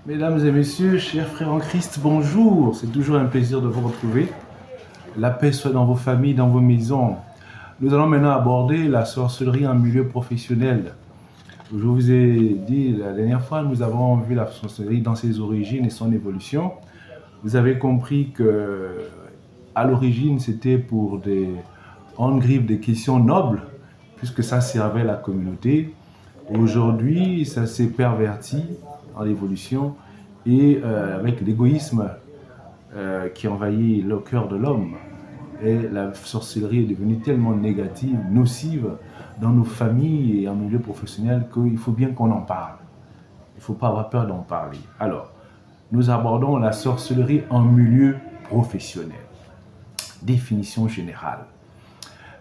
Mesdames et messieurs, chers frères en Christ, bonjour. C'est toujours un plaisir de vous retrouver. La paix soit dans vos familles, dans vos maisons. Nous allons maintenant aborder la sorcellerie en milieu professionnel. Je vous ai dit la dernière fois, nous avons vu la sorcellerie dans ses origines et son évolution. Vous avez compris que à l'origine, c'était pour en griffe des questions nobles, puisque ça servait la communauté. Aujourd'hui, ça s'est perverti en l'évolution et avec l'égoïsme qui envahit le cœur de l'homme. Et la sorcellerie est devenue tellement négative, nocive dans nos familles et en milieu professionnel qu'il faut bien qu'on en parle. Il ne faut pas avoir peur d'en parler. Alors, nous abordons la sorcellerie en milieu professionnel. Définition générale.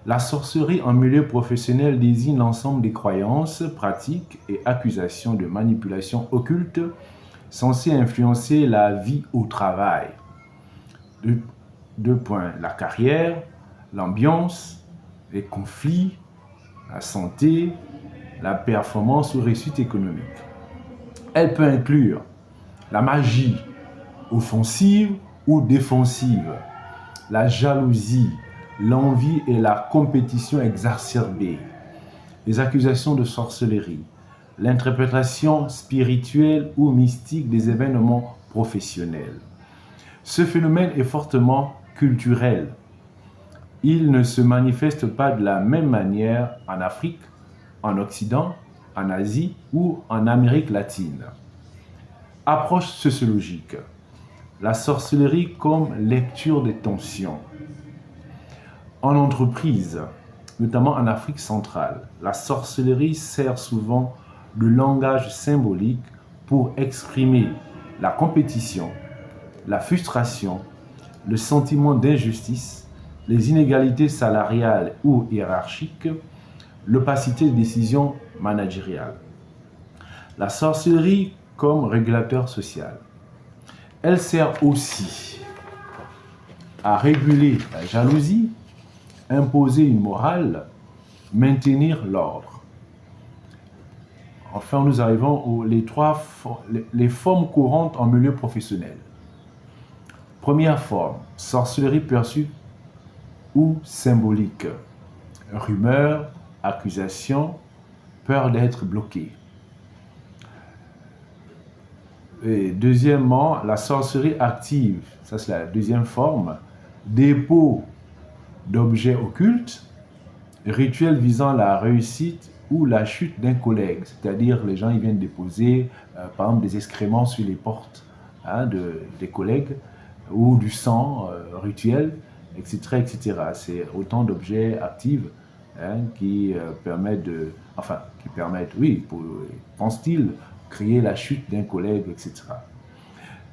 La sorcellerie en milieu professionnel désigne l'ensemble des croyances, pratiques et accusations de manipulation occulte censées influencer la vie au travail. Deux points, la carrière, l'ambiance, les conflits, la santé, la performance ou réussite économique. Elle peut inclure la magie, offensive ou défensive, la jalousie, l'envie et la compétition exacerbée, les accusations de sorcellerie, l'interprétation spirituelle ou mystique des événements professionnels. Ce phénomène est fortement culturel. Il ne se manifeste pas de la même manière en Afrique, en Occident, en Asie ou en Amérique latine. Approche sociologique. La sorcellerie comme lecture des tensions. En entreprise, notamment en Afrique centrale, la sorcellerie sert souvent de langage symbolique pour exprimer la compétition, la frustration, le sentiment d'injustice, les inégalités salariales ou hiérarchiques, l'opacité des décisions managériales. La sorcellerie comme régulateur social. Elle sert aussi à réguler la jalousie, imposer une morale, maintenir l'ordre. Enfin, nous arrivons aux les formes courantes en milieu professionnel. Première forme, sorcellerie perçue ou symbolique. Rumeur, accusation, peur d'être bloqué. Et deuxièmement, la sorcellerie active, ça c'est la deuxième forme, dépôt d'objets occultes, rituel visant la réussite ou la chute d'un collègue, c'est-à-dire les gens ils viennent déposer par exemple des excréments sur les portes des collègues ou du sang rituel, etc., etc. C'est autant d'objets actifs qui permettent, pense-t-il, créer la chute d'un collègue, etc.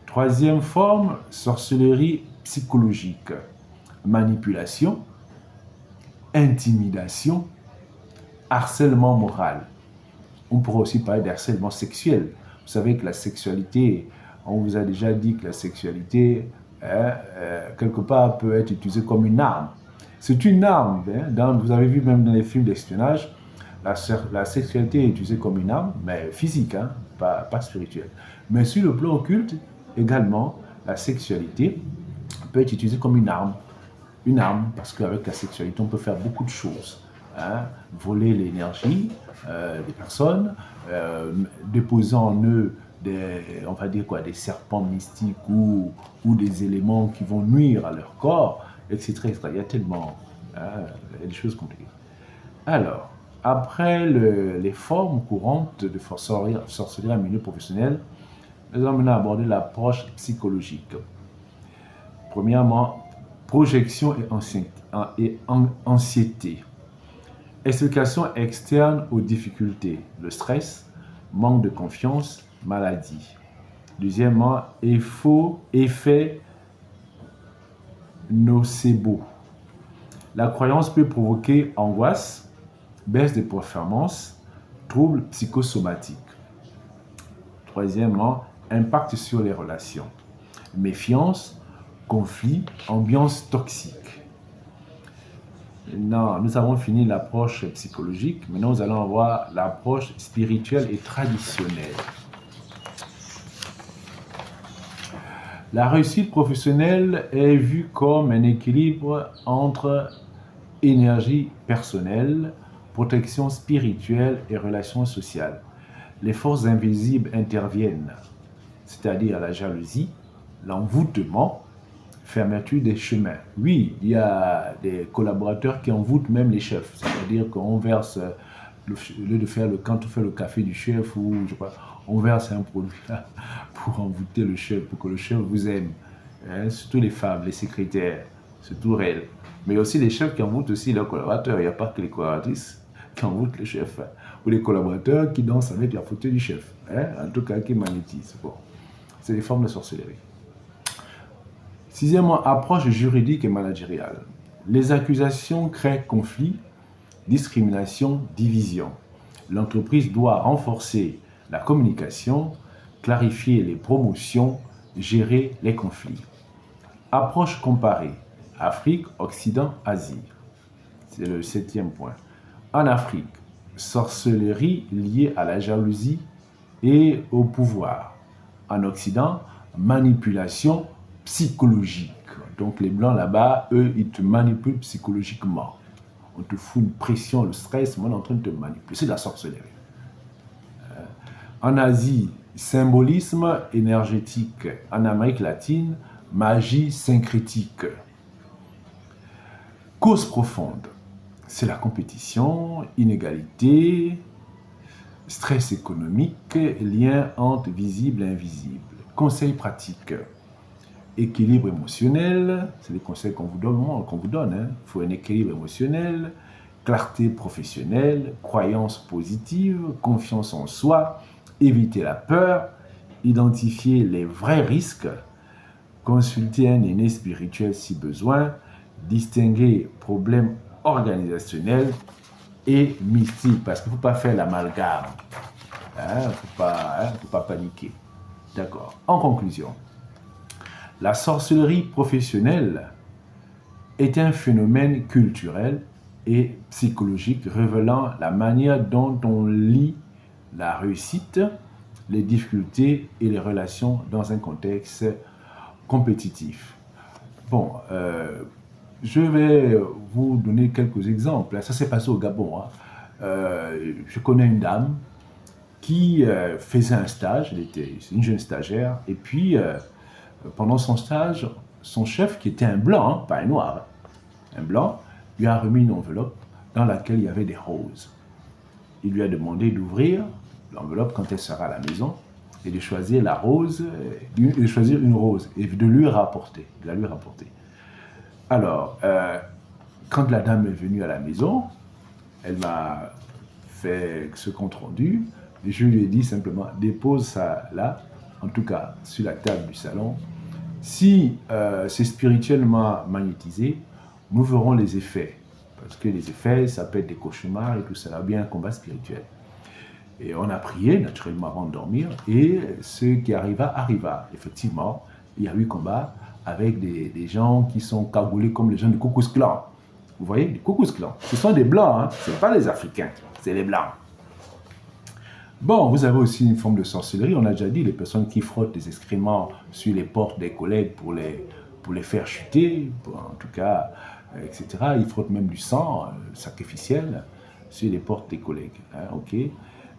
Troisième forme, sorcellerie psychologique, manipulation, intimidation, harcèlement moral. On pourrait aussi parler d'harcèlement sexuel. Vous savez que la sexualité, on vous a déjà dit que la sexualité, quelque part, peut être utilisée comme une arme. C'est une arme. Vous avez vu même dans les films d'espionnage, la sexualité est utilisée comme une arme, mais physique, pas spirituelle. Mais sur le plan occulte, également, la sexualité peut être utilisée comme une arme. Une arme, parce qu'avec la sexualité, on peut faire beaucoup de choses. Voler l'énergie des personnes, déposer en eux des serpents mystiques ou des éléments qui vont nuire à leur corps, etc. Il y a tellement des choses compliquées. Alors, après les formes courantes de sorcellerie en milieu professionnel, nous allons maintenant aborder l'approche psychologique. Premièrement, projection et anxiété. Explication externe aux difficultés, le stress, manque de confiance, maladie. Deuxièmement, effet nocebo. La croyance peut provoquer angoisse, baisse de performance, troubles psychosomatiques. Troisièmement, impact sur les relations. Méfiance, conflit, ambiance toxique. Maintenant, nous avons fini l'approche psychologique. Maintenant, nous allons voir l'approche spirituelle et traditionnelle. La réussite professionnelle est vue comme un équilibre entre énergie personnelle, protection spirituelle et relations sociales. Les forces invisibles interviennent, c'est-à-dire la jalousie, l'envoûtement, fermeture des chemins. Oui, il y a des collaborateurs qui envoûtent même les chefs, c'est-à-dire qu'on verse, au lieu de faire quand on fait le café du chef ou je sais pas, on verse un produit là pour envoûter le chef, pour que le chef vous aime. Hein, surtout les femmes, les secrétaires, surtout elles. Mais aussi les chefs qui envoûtent aussi leurs collaborateurs. Il n'y a pas que les collaboratrices qui envoûtent le chef. Hein, ou les collaborateurs qui dansent avec la photo du chef. Hein, en tout cas, qui magnétisent. Bon, c'est des formes de sorcellerie. Sixièmement, approche juridique et managériale. Les accusations créent conflits, discrimination, division. L'entreprise doit renforcer la communication, clarifier les promotions, gérer les conflits. Approche comparée. Afrique, Occident, Asie. C'est le septième point. En Afrique, sorcellerie liée à la jalousie et au pouvoir. En Occident, manipulation psychologique. Donc les Blancs là-bas, eux, ils te manipulent psychologiquement. On te fout une pression, le stress, on est en train de te manipuler. C'est de la sorcellerie. En Asie, symbolisme énergétique. En Amérique latine, magie syncrétique. Cause profonde, c'est la compétition, inégalité, stress économique, lien entre visible et invisible. Conseils pratiques, équilibre émotionnel, c'est les conseils qu'on vous donne, hein. Il faut un équilibre émotionnel, clarté professionnelle, croyance positive, confiance en soi, éviter la peur, identifier les vrais risques, consulter un aîné spirituel si besoin, distinguer problèmes organisationnels et mystiques, parce qu'il ne faut pas faire l'amalgame. Il ne faut pas paniquer. D'accord. En conclusion, la sorcellerie professionnelle est un phénomène culturel et psychologique révélant la manière dont on lit la réussite, les difficultés et les relations dans un contexte compétitif. Bon, je vais vous donner quelques exemples. Ça s'est passé au Gabon. Hein. Je connais une dame qui faisait un stage, c'est une jeune stagiaire, et puis pendant son stage, son chef, qui était un blanc, hein, pas un noir, hein, un blanc, lui a remis une enveloppe dans laquelle il y avait des roses. Il lui a demandé d'ouvrir l'enveloppe quand elle sera à la maison et de choisir la rose, de choisir une rose et de lui rapporter. De la lui rapporter. Alors, quand la dame est venue à la maison, elle m'a fait ce compte rendu et je lui ai dit simplement dépose ça là, en tout cas sur la table du salon. Si c'est spirituellement magnétisé, nous verrons les effets. Parce que les effets, ça peut être des cauchemars et tout ça, bien un combat spirituel. Et on a prié naturellement avant de dormir et ce qui arriva. Effectivement, il y a eu combat avec des gens qui sont cagoulés comme les gens du Ku Klux Klan. Vous voyez, du Ku Klux Klan. Ce sont des blancs, hein. Ce n'est pas les Africains, c'est les blancs. Bon, vous avez aussi une forme de sorcellerie. On a déjà dit, les personnes qui frottent des excréments sur les portes des collègues pour les faire chuter, en tout cas, etc. Ils frottent même du sang sacrificiel sur les portes des collègues. Hein, ok.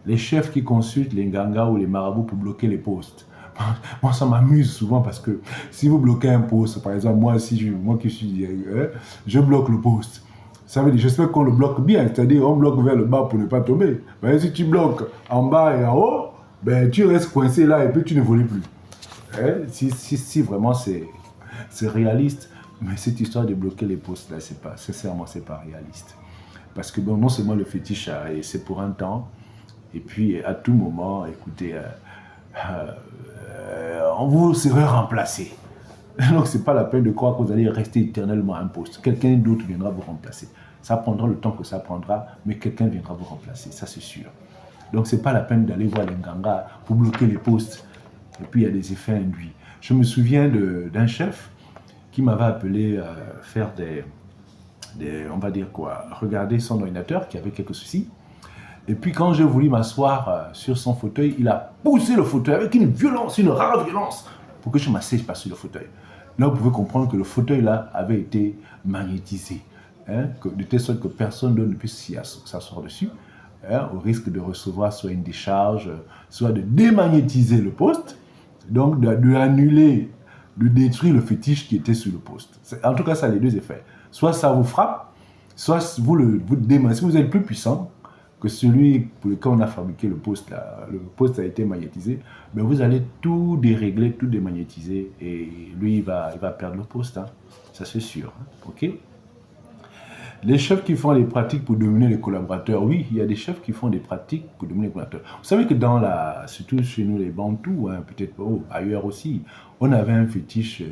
Les chefs qui consultent les ngangas ou les marabouts pour bloquer les postes. Moi, ça m'amuse souvent parce que si vous bloquez un poste, par exemple, moi qui suis, je bloque le poste. Ça veut dire, j'espère qu'on le bloque bien, c'est-à-dire on bloque vers le bas pour ne pas tomber. Mais si tu bloques en bas et en haut, ben, tu restes coincé là et puis tu n'évolues plus. Hein? Si vraiment c'est réaliste, mais cette histoire de bloquer les postes là, sincèrement, c'est pas réaliste. Parce que bon, non seulement le fétiche, c'est pour un temps, et puis à tout moment, écoutez, on vous sera remplacé. Donc, ce n'est pas la peine de croire que vous allez rester éternellement à un poste. Quelqu'un d'autre viendra vous remplacer. Ça prendra le temps que ça prendra, mais quelqu'un viendra vous remplacer, ça c'est sûr. Donc, ce n'est pas la peine d'aller voir les ngangas pour bloquer les postes. Et puis, il y a des effets induits. Je me souviens d'un chef qui m'avait appelé faire on va dire quoi, regarder son ordinateur qui avait quelques soucis. Et puis, quand j'ai voulu m'asseoir sur son fauteuil, il a poussé le fauteuil avec une violence, une rare violence, pour que je ne m'assieds pas sur le fauteuil. Là, vous pouvez comprendre que le fauteuil là avait été magnétisé, hein, de telle sorte que personne ne puisse s'asseoir dessus, hein, au risque de recevoir soit une décharge, soit de démagnétiser le poste, donc de annuler, de détruire le fétiche qui était sur le poste. En tout cas, ça a les deux effets. Soit ça vous frappe, soit vous démagnétisez. Si vous êtes plus puissant que celui pour lequel on a fabriqué le poste, là, le poste a été magnétisé, mais vous allez tout dérégler, tout démagnétiser, et lui, il va perdre le poste, hein. Ça c'est sûr, hein. Ok? Les chefs qui font des pratiques pour devenir les collaborateurs, oui, il y a des chefs qui font des pratiques pour devenir les collaborateurs. Vous savez que surtout chez nous les Bantous, hein, peut-être ailleurs aussi, on avait un fétiche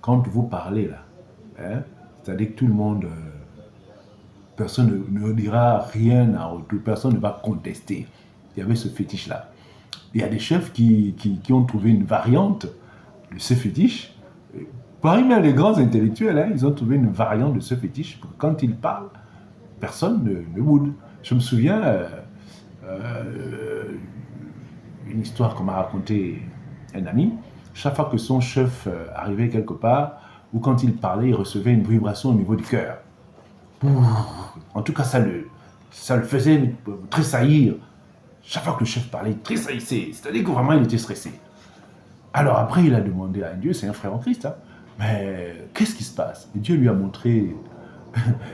quand vous parlez là, hein, c'est-à-dire que tout le monde, personne ne dira rien à retour, personne ne va contester. Il y avait ce fétiche-là. Il y a des chefs qui ont trouvé une variante de ce fétiche. Parmi même les grands intellectuels, hein, ils ont trouvé une variante de ce fétiche pour que quand ils parlent, personne ne boude. Je me souviens une histoire qu'on m'a racontée un ami. Chaque fois que son chef arrivait quelque part, ou quand il parlait, il recevait une vibration au niveau du cœur. En tout cas, ça le faisait tressaillir. Chaque fois que le chef parlait, il tressaillissait. C'est-à-dire que vraiment, il était stressé. Alors après, il a demandé à un Dieu, c'est un frère en Christ, hein, mais qu'est-ce qui se passe? Et Dieu lui a montré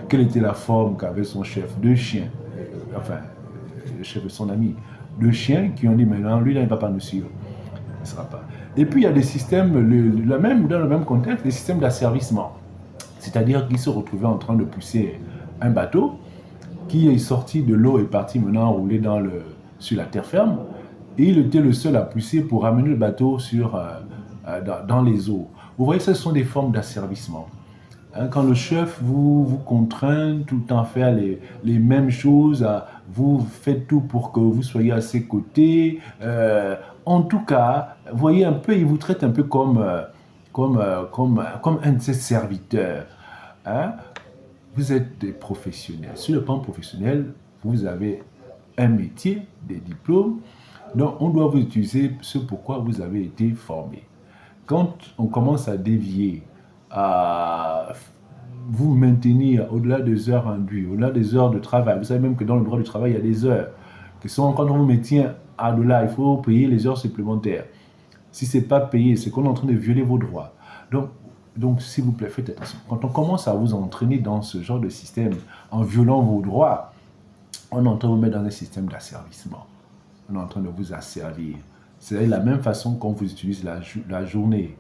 quelle était la forme qu'avait son chef. Deux chiens, le chef de son ami. Deux chiens qui ont dit, maintenant, lui, là, il ne va pas nous suivre. Il ne sera pas. Et puis, il y a des systèmes, dans le même contexte, des systèmes d'asservissement. C'est-à-dire qu'il se retrouvait en train de pousser un bateau qui est sorti de l'eau et parti maintenant rouler sur la terre ferme. Et il était le seul à pousser pour ramener le bateau dans les eaux. Vous voyez, ce sont des formes d'asservissement. Hein, quand le chef vous contraint tout le temps à faire les mêmes choses, vous faites tout pour que vous soyez à ses côtés. En tout cas, vous voyez un peu, il vous traite un peu comme un de ses serviteurs. Hein? Vous êtes des professionnels. Sur le plan professionnel, vous avez un métier, des diplômes. Donc, on doit vous utiliser ce pourquoi vous avez été formé. Quand on commence à dévier, à vous maintenir au-delà des heures induites, au-delà des heures de travail, vous savez même que dans le droit du travail, il y a des heures qui sont, quand on vous maintient à-delà, il faut payer les heures supplémentaires. Si ce n'est pas payé, c'est qu'on est en train de violer vos droits. Donc, s'il vous plaît, faites attention. Quand on commence à vous entraîner dans ce genre de système, en violant vos droits, on est en train de vous mettre dans un système d'asservissement. On est en train de vous asservir. C'est de la même façon qu'on vous utilise la journée,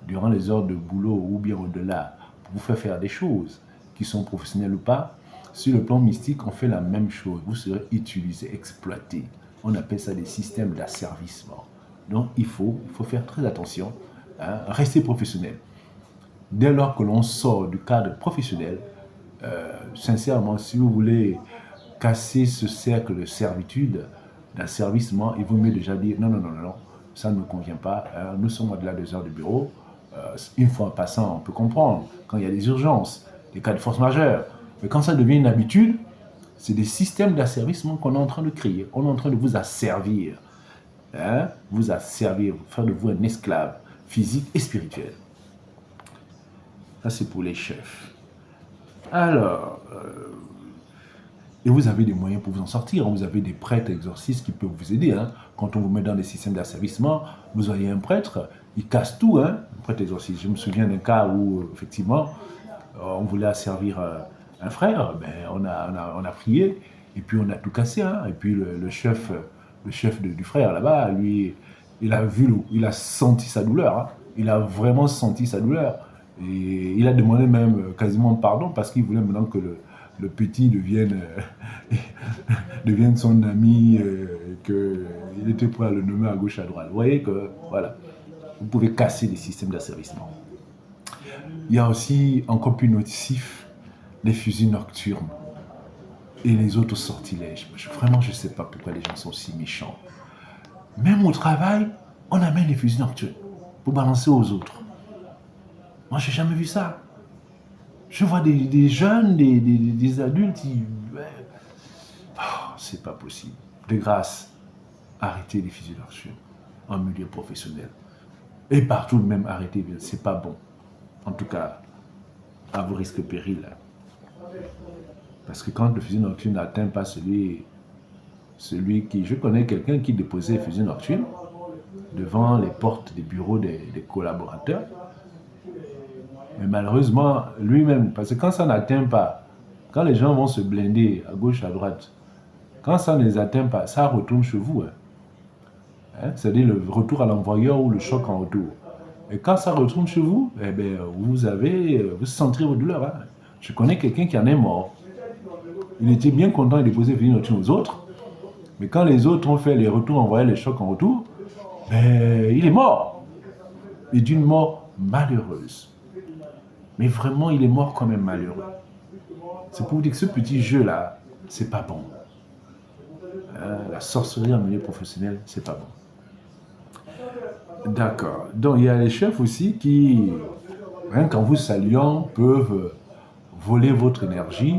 durant les heures de boulot ou bien au-delà, pour vous faire des choses qui sont professionnelles ou pas. Sur le plan mystique, on fait la même chose. Vous serez utilisé, exploité. On appelle ça des systèmes d'asservissement. Donc, il faut faire très attention, hein, rester professionnel. Dès lors que l'on sort du cadre professionnel, sincèrement, si vous voulez casser ce cercle de servitude, d'asservissement, il vaut mieux déjà dire non, ça ne me convient pas, nous sommes au-delà des heures de bureau. Une fois en passant, on peut comprendre quand il y a des urgences, des cas de force majeure, mais quand ça devient une habitude, c'est des systèmes d'asservissement qu'on est en train de créer. On est en train de vous asservir, hein? Vous asservir, faire de vous un esclave physique et spirituel. Ça, c'est pour les chefs. Alors, et vous avez des moyens pour vous en sortir. Vous avez des prêtres exorcistes qui peuvent vous aider. Hein. Quand on vous met dans des systèmes d'asservissement, vous voyez un prêtre, il casse tout, hein, un prêtre exorciste. Je me souviens d'un cas où, effectivement, on voulait asservir un frère, ben, on a prié, et puis on a tout cassé. Hein. Et puis le chef du frère, là-bas, lui, il a senti sa douleur. Hein. Il a vraiment senti sa douleur. Et il a demandé même quasiment pardon parce qu'il voulait maintenant que le petit devienne son ami, qu'il était prêt à le nommer à gauche, à droite. Vous voyez que, voilà, vous pouvez casser les systèmes d'asservissement. Il y a aussi, encore plus nocif, les fusils nocturnes et les autres sortilèges. Vraiment, je ne sais pas pourquoi les gens sont si méchants. Même au travail, on amène les fusils nocturnes pour balancer aux autres. Moi, je n'ai jamais vu ça. Je vois des jeunes, des adultes qui... c'est pas possible. De grâce, arrêtez les fusils nocturnes en milieu professionnel. Et partout même, arrêtez, c'est pas bon. En tout cas, à vos risques et périls. Parce que quand le fusil nocturne n'atteint pas celui qui... Je connais quelqu'un qui déposait le fusil nocturne devant les portes des bureaux des collaborateurs. Mais malheureusement, lui-même, parce que quand ça n'atteint pas, quand les gens vont se blinder à gauche, à droite, quand ça ne les atteint pas, ça retourne chez vous. C'est-à-dire le retour à l'envoyeur ou le choc en retour. Et quand ça retourne chez vous, eh bien, vous sentirez vos douleurs. Hein. Je connais quelqu'un qui en est mort. Il était bien content de déposer le fusil nocturne aux autres, mais quand les autres ont fait les retours, envoyé les chocs en retour, ben, il est mort. Et d'une mort malheureuse. Mais vraiment, il est mort quand même malheureux. C'est pour vous dire que ce petit jeu-là, c'est pas bon. La sorcellerie en milieu professionnel, c'est pas bon. D'accord. Donc, il y a les chefs aussi qui, rien qu'en vous saluant, peuvent voler votre énergie.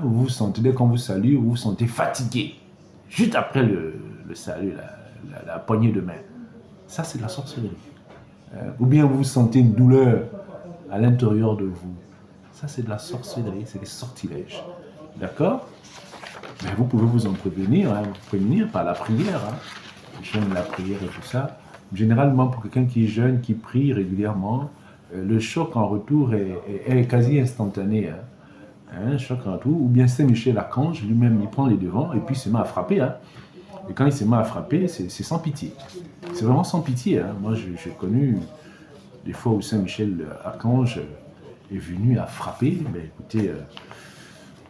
Vous vous sentez, dès qu'on vous salue, vous vous sentez fatigué. Juste après le salut, la poignée de main. Ça, c'est de la sorcellerie. Ou bien vous sentez une douleur à l'intérieur de vous. Ça, c'est de la sorcellerie, c'est des sortilèges. D'accord? Mais vous pouvez vous en prévenir, par la prière. J'aime la prière et tout ça. Généralement, pour quelqu'un qui est jeune, qui prie régulièrement, le choc en retour est quasi instantané. Choc en retour. Ou bien Saint-Michel Archange, lui-même, il prend les devants et puis il se met à frapper. Et quand il se met à frapper, c'est sans pitié. C'est vraiment sans pitié. Moi, j'ai connu des fois où Saint-Michel Archange est venu à frapper. Mais écoutez,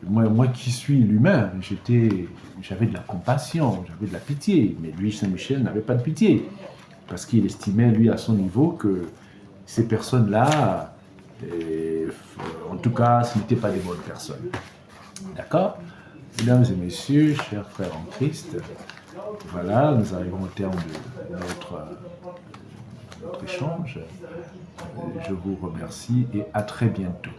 moi qui suis l'humain, j'avais de la compassion, j'avais de la pitié. Mais lui, Saint-Michel, n'avait pas de pitié. Parce qu'il estimait, lui, à son niveau, que ces personnes-là, en tout cas, ce n'étaient pas des bonnes personnes. D'accord? Mesdames et messieurs, chers frères en Christ, voilà, nous arrivons au terme de notre échange. Je vous remercie et à très bientôt.